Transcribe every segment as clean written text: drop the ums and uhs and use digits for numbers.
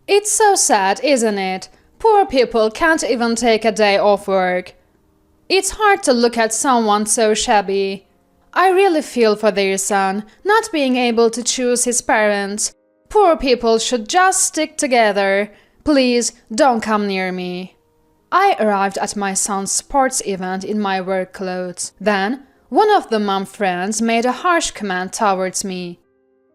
It's so sad, isn't it? Poor people can't even take a day off work. It's hard to look at someone so shabby. I really feel for their son, not being able to choose his parents. Poor people should just stick together. Please, don't come near me. I arrived at my son's sports event in my work clothes. Then, one of the mom friends made a harsh comment towards me.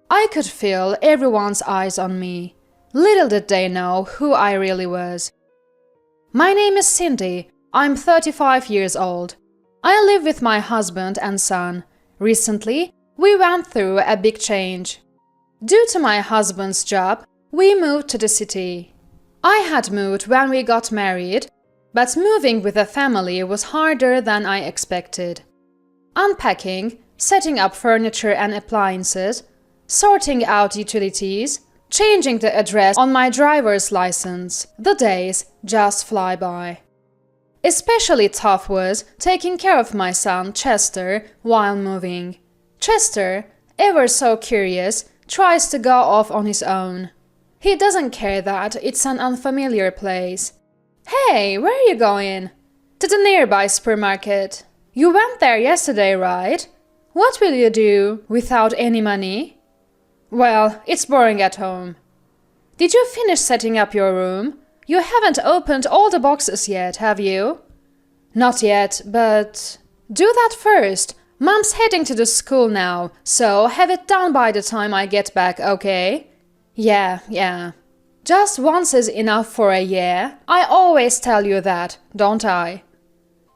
I could feel everyone's eyes on me. Little did they know who I really was. My name is Cindy. I'm 35 years old. I live with my husband and son. Recently, we went through a big change. Due to my husband's job, we moved to the city. I had moved when we got married, but moving with a family was harder than I expected. Unpacking, setting up furniture and appliances, sorting out utilities, changing the address on my driver's license, the days just fly by. Especially tough was taking care of my son, Chester, while moving. Chester, ever so curious, tries to go off on his own. He doesn't care that it's an unfamiliar place. Hey, where are you going? To the nearby supermarket. You went there yesterday, right? What will you do without any money? Well, it's boring at home. Did you finish setting up your room? You haven't opened all the boxes yet, have you? Not yet, but… Do that first. Mom's heading to the school now, so have it done by the time I get back, okay? Yeah. Just once is enough for a year. I always tell you that, don't I?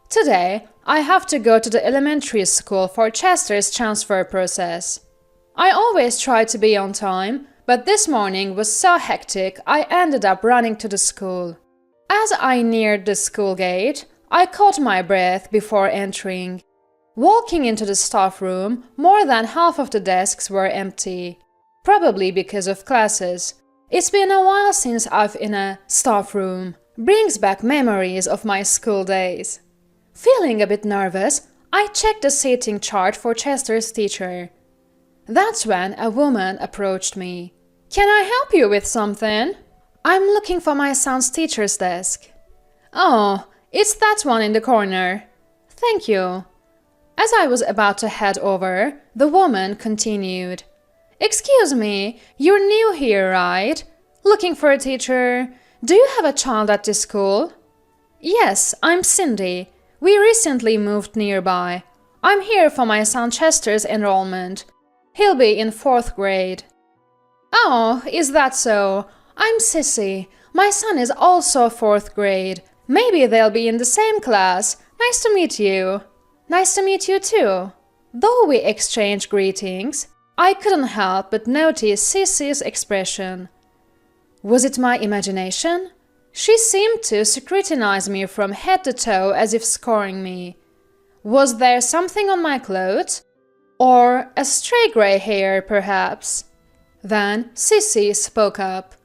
Today, I have to go to the elementary school for Chester's transfer process. I always try to be on time, but this morning was so hectic I ended up running to the school. As I neared the school gate, I caught my breath before entering. Walking into the staff room, more than half of the desks were empty. Probably because of classes. It's been a while since I've in a staff room. Brings back memories of my school days. Feeling a bit nervous, I checked the seating chart for Chester's teacher. That's when a woman approached me. Can I help you with something? I'm looking for my son's teacher's desk. Oh, it's that one in the corner. Thank you. As I was about to head over, the woman continued. Excuse me, you're new here, right? Looking for a teacher. Do you have a child at this school? Yes, I'm Cindy. We recently moved nearby. I'm here for my son Chester's enrollment. He'll be in 4th grade. Oh, is that so? I'm Sissy. My son is also 4th grade. Maybe they'll be in the same class. Nice to meet you. Nice to meet you too. Though we exchanged greetings, I couldn't help but notice Sissy's expression. Was it my imagination? She seemed to scrutinize me from head to toe as if scoring me. Was there something on my clothes? Or a stray gray hair, perhaps? Then Sissy spoke up.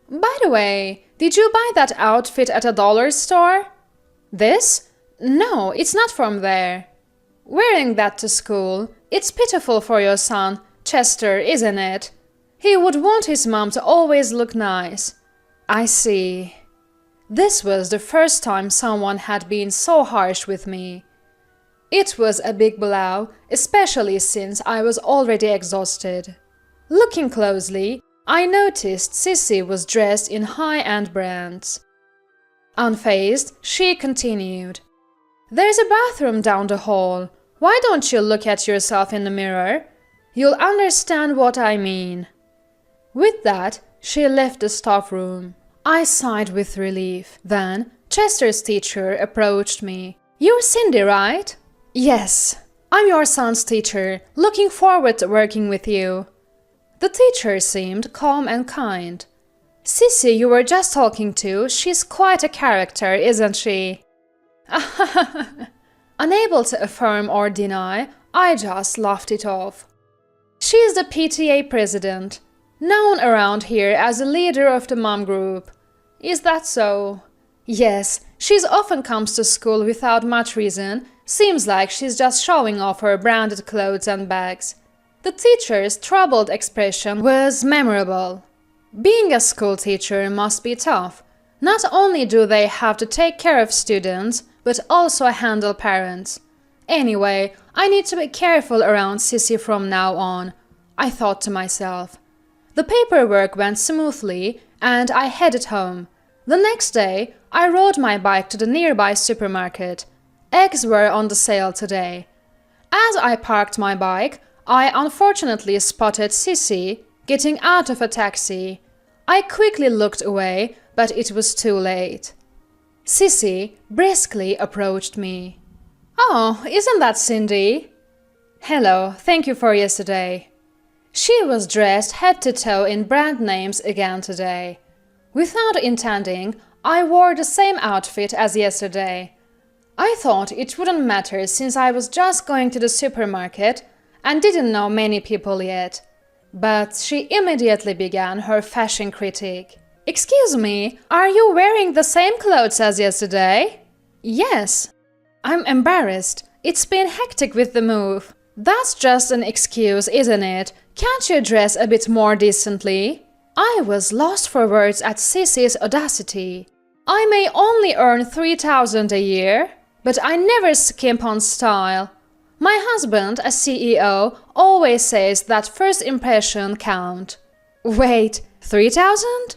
By the way, did you buy that outfit at a dollar store? This? No, it's not from there. Wearing that to school, it's pitiful for your son, Chester, isn't it? He would want his mom to always look nice. I see. This was the first time someone had been so harsh with me. It was a big blow, especially since I was already exhausted. Looking closely, I noticed Sissy was dressed in high-end brands. Unfazed, she continued. There's a bathroom down the hall. Why don't you look at yourself in the mirror? You'll understand what I mean. With that, she left the staff room. I sighed with relief. Then, Chester's teacher approached me. You're Cindy, right? Yes, I'm your son's teacher. Looking forward to working with you. The teacher seemed calm and kind. Sissy, you were just talking to, she's quite a character, isn't she? Unable to affirm or deny, I just laughed it off. She's the PTA president, known around here as the leader of the mom group. Is that so? Yes, she often comes to school without much reason. Seems like she's just showing off her branded clothes and bags. The teacher's troubled expression was memorable. Being a school teacher must be tough. Not only do they have to take care of students, but also handle parents. Anyway, I need to be careful around Sissy from now on, I thought to myself. The paperwork went smoothly and I headed home. The next day, I rode my bike to the nearby supermarket. Eggs were on the sale today. As I parked my bike, I unfortunately spotted Sissy getting out of a taxi. I quickly looked away, but it was too late. Sissy briskly approached me. "Oh, isn't that Cindy?" "Hello, thank you for yesterday." She was dressed head to toe in brand names again today. Without intending, I wore the same outfit as yesterday. I thought it wouldn't matter since I was just going to the supermarket and didn't know many people yet. But she immediately began her fashion critique. "Excuse me, are you wearing the same clothes as yesterday?" "Yes." "I'm embarrassed. It's been hectic with the move." "That's just an excuse, isn't it? Can't you dress a bit more decently?" I was lost for words at Sissy's audacity. I may only earn 3,000 a year, but I never skimp on style. My husband, a CEO, always says that first impression count. Wait, 3,000?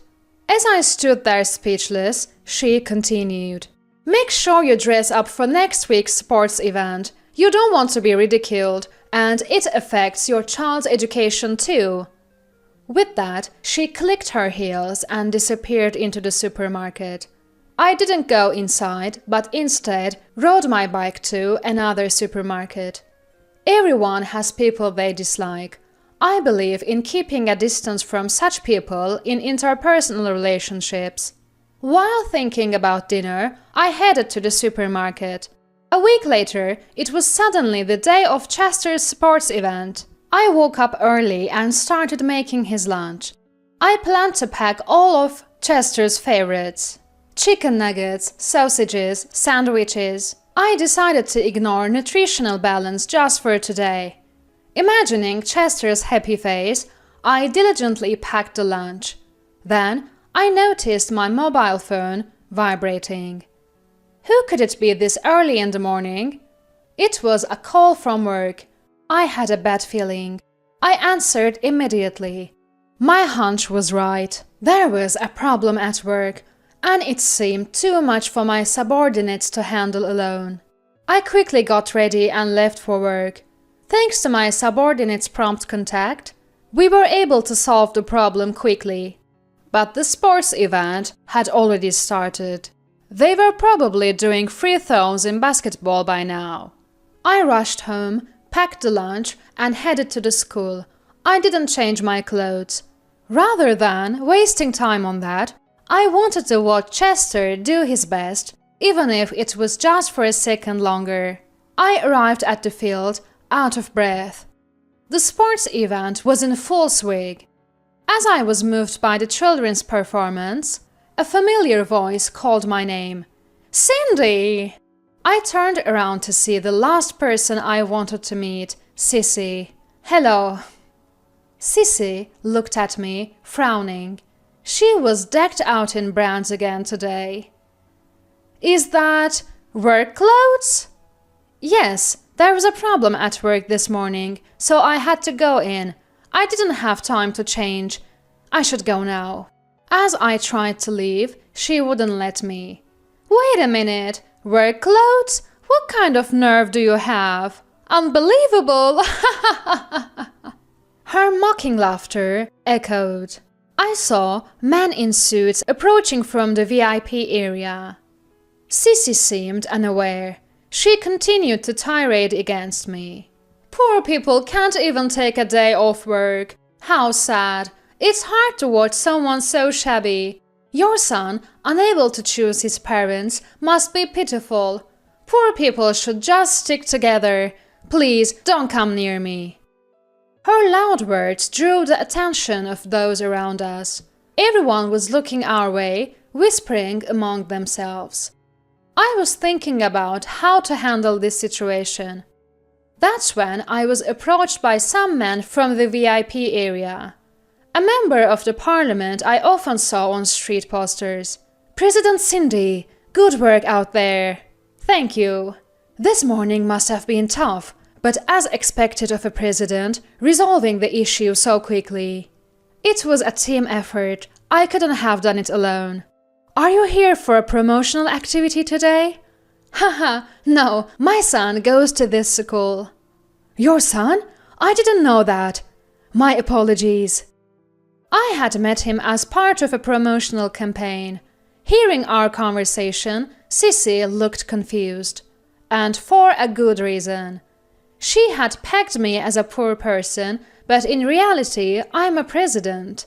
As I stood there speechless, she continued. "Make sure you dress up for next week's sports event. You don't want to be ridiculed, and it affects your child's education too." With that, she clicked her heels and disappeared into the supermarket. I didn't go inside, but instead rode my bike to another supermarket. Everyone has people they dislike. I believe in keeping a distance from such people in interpersonal relationships. While thinking about dinner, I headed to the supermarket. A week later, it was suddenly the day of Chester's sports event. I woke up early and started making his lunch. I planned to pack all of Chester's favorites: chicken nuggets, sausages, sandwiches. I decided to ignore nutritional balance just for today. Imagining Chester's happy face, I diligently packed the lunch. Then I noticed my mobile phone vibrating. Who could it be this early in the morning? It was a call from work. I had a bad feeling. I answered immediately. My hunch was right. There was a problem at work, and it seemed too much for my subordinates to handle alone. I quickly got ready and left for work. Thanks to my subordinates' prompt contact, we were able to solve the problem quickly. But the sports event had already started. They were probably doing free throws in basketball by now. I rushed home, packed the lunch, and headed to the school. I didn't change my clothes. Rather than wasting time on that, I wanted to watch Chester do his best, even if it was just for a second longer. I arrived at the field, out of breath. The sports event was in full swing. As I was moved by the children's performance, a familiar voice called my name. "Cindy!" I turned around to see the last person I wanted to meet, Sissy. "Hello." Sissy looked at me, frowning. She was decked out in brands again today. "Is that work clothes?" "Yes, there was a problem at work this morning, so I had to go in. I didn't have time to change. I should go now." As I tried to leave, she wouldn't let me. "Wait a minute, work clothes? What kind of nerve do you have? Unbelievable!" Her mocking laughter echoed. I saw men in suits approaching from the VIP area. Sissy seemed unaware. She continued to tirade against me. "Poor people can't even take a day off work. How sad. It's hard to watch someone so shabby. Your son, unable to choose his parents, must be pitiful. Poor people should just stick together. Please don't come near me." Her loud words drew the attention of those around us. Everyone was looking our way, whispering among themselves. I was thinking about how to handle this situation. That's when I was approached by some men from the VIP area. A member of the parliament I often saw on street posters. "President Cindy, good work out there." "Thank you." This morning must have been tough, but as expected of a president, resolving the issue so quickly. It was a team effort. I couldn't have done it alone. "Are you here for a promotional activity today?" "Haha, no, my son goes to this school." "Your son? I didn't know that. My apologies." I had met him as part of a promotional campaign. Hearing our conversation, Sissy looked confused. And for a good reason. She had pegged me as a poor person, but in reality, I'm a president.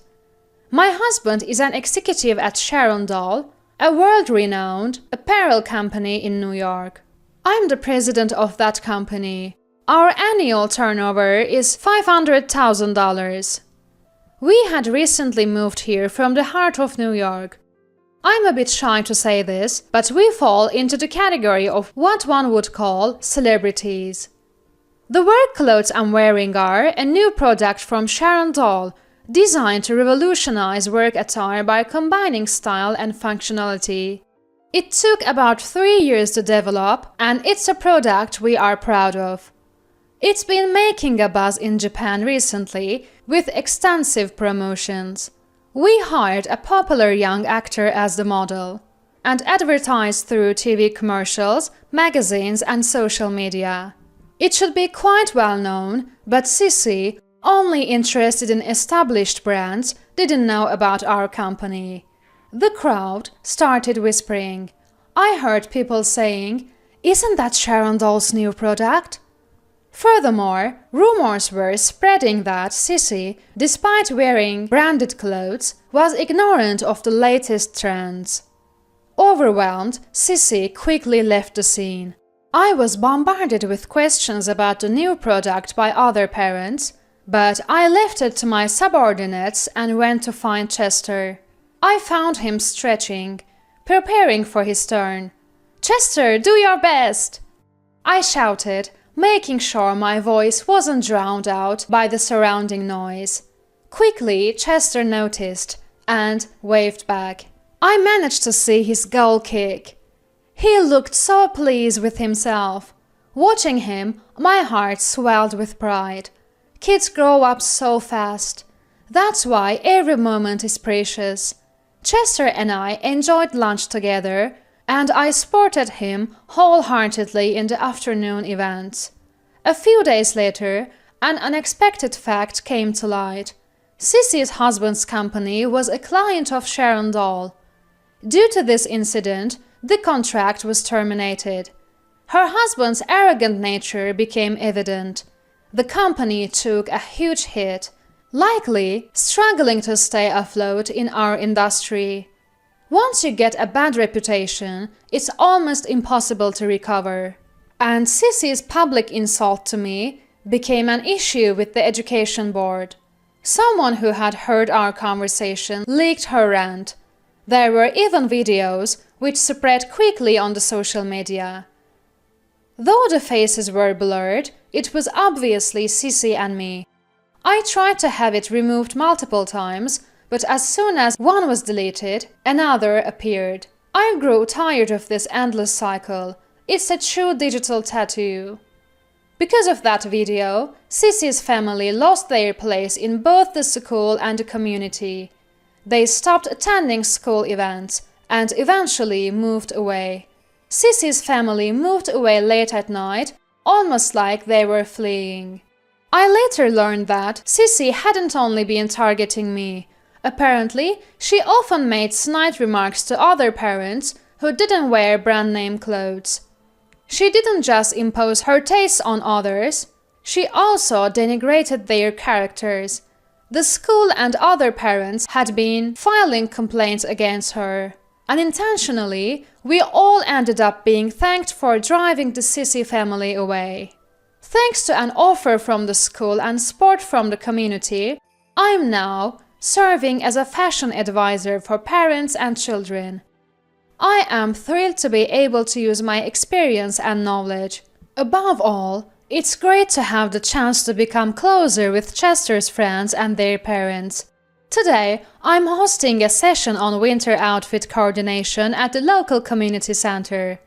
My husband is an executive at Sharon Doll, a world-renowned apparel company in New York. I'm the president of that company. Our annual turnover is $500,000. We had recently moved here from the heart of New York. I'm a bit shy to say this, but we fall into the category of what one would call celebrities. The work clothes I'm wearing are a new product from Sharon Doll, designed to revolutionize work attire by combining style and functionality. It took about 3 years to develop, and it's a product we are proud of. It's been making a buzz in Japan recently with extensive promotions. We hired a popular young actor as the model and advertised through TV commercials, magazines, and social media. It should be quite well known, but Sissy, only interested in established brands, didn't know about our company. The crowd started whispering. I heard people saying, "Isn't that Sharon Doll's new product?" Furthermore, rumors were spreading that Sissy, despite wearing branded clothes, was ignorant of the latest trends. Overwhelmed, Sissy quickly left the scene. I was bombarded with questions about the new product by other parents, but I left it to my subordinates and went to find Chester. I found him stretching, preparing for his turn. "Chester, do your best!" I shouted, making sure my voice wasn't drowned out by the surrounding noise. Quickly, Chester noticed and waved back. I managed to see his goal kick. He looked so pleased with himself. Watching him, my heart swelled with pride. Kids grow up so fast. That's why every moment is precious. Chester and I enjoyed lunch together, and I supported him wholeheartedly in the afternoon events. A few days later, an unexpected fact came to light. Sissy's husband's company was a client of Sharon Doll. Due to this incident, the contract was terminated. Her husband's arrogant nature became evident. The company took a huge hit, likely struggling to stay afloat in our industry. Once you get a bad reputation, it's almost impossible to recover. And Sissy's public insult to me became an issue with the education board. Someone who had heard our conversation leaked her rant. There were even videos which spread quickly on the social media. Though the faces were blurred, it was obviously Sissy and me. I tried to have it removed multiple times, but as soon as one was deleted, another appeared. I grew tired of this endless cycle. It's a true digital tattoo. Because of that video, Sissy's family lost their place in both the school and the community. They stopped attending school events and eventually moved away. Sissy's family moved away late at night, almost like they were fleeing. I later learned that Sissy hadn't only been targeting me. Apparently, she often made snide remarks to other parents who didn't wear brand name clothes. She didn't just impose her tastes on others, she also denigrated their characters. The school and other parents had been filing complaints against her. Unintentionally, we all ended up being thanked for driving the Sissy family away. Thanks to an offer from the school and support from the community, I'm now serving as a fashion advisor for parents and children. I am thrilled to be able to use my experience and knowledge. Above all, it's great to have the chance to become closer with Chester's friends and their parents. Today, I'm hosting a session on winter outfit coordination at the local community center.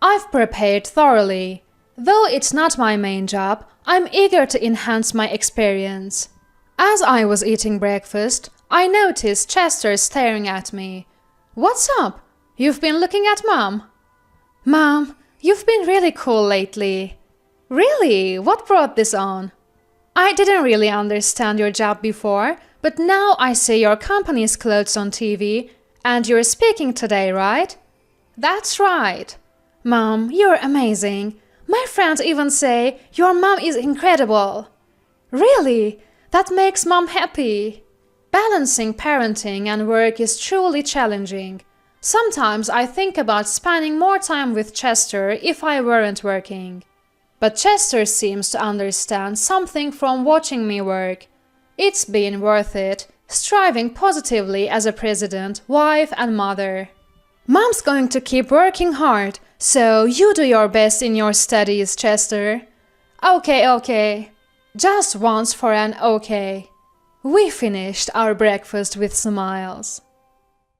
I've prepared thoroughly. Though it's not my main job, I'm eager to enhance my experience. As I was eating breakfast, I noticed Chester staring at me. What's up? You've been looking at Mom? Mom, you've been really cool lately. Really? What brought this on? I didn't really understand your job before, but now I see your company's clothes on TV, and you're speaking today, right? That's right. Mom, you're amazing. My friends even say your mom is incredible. Really? That makes Mom happy. Balancing parenting and work is truly challenging. Sometimes I think about spending more time with Chester if I weren't working. But Chester seems to understand something from watching me work. It's been worth it, striving positively as a president, wife, and mother. Mom's going to keep working hard, so you do your best in your studies, Chester. Okay. Just once for an okay. We finished our breakfast with smiles.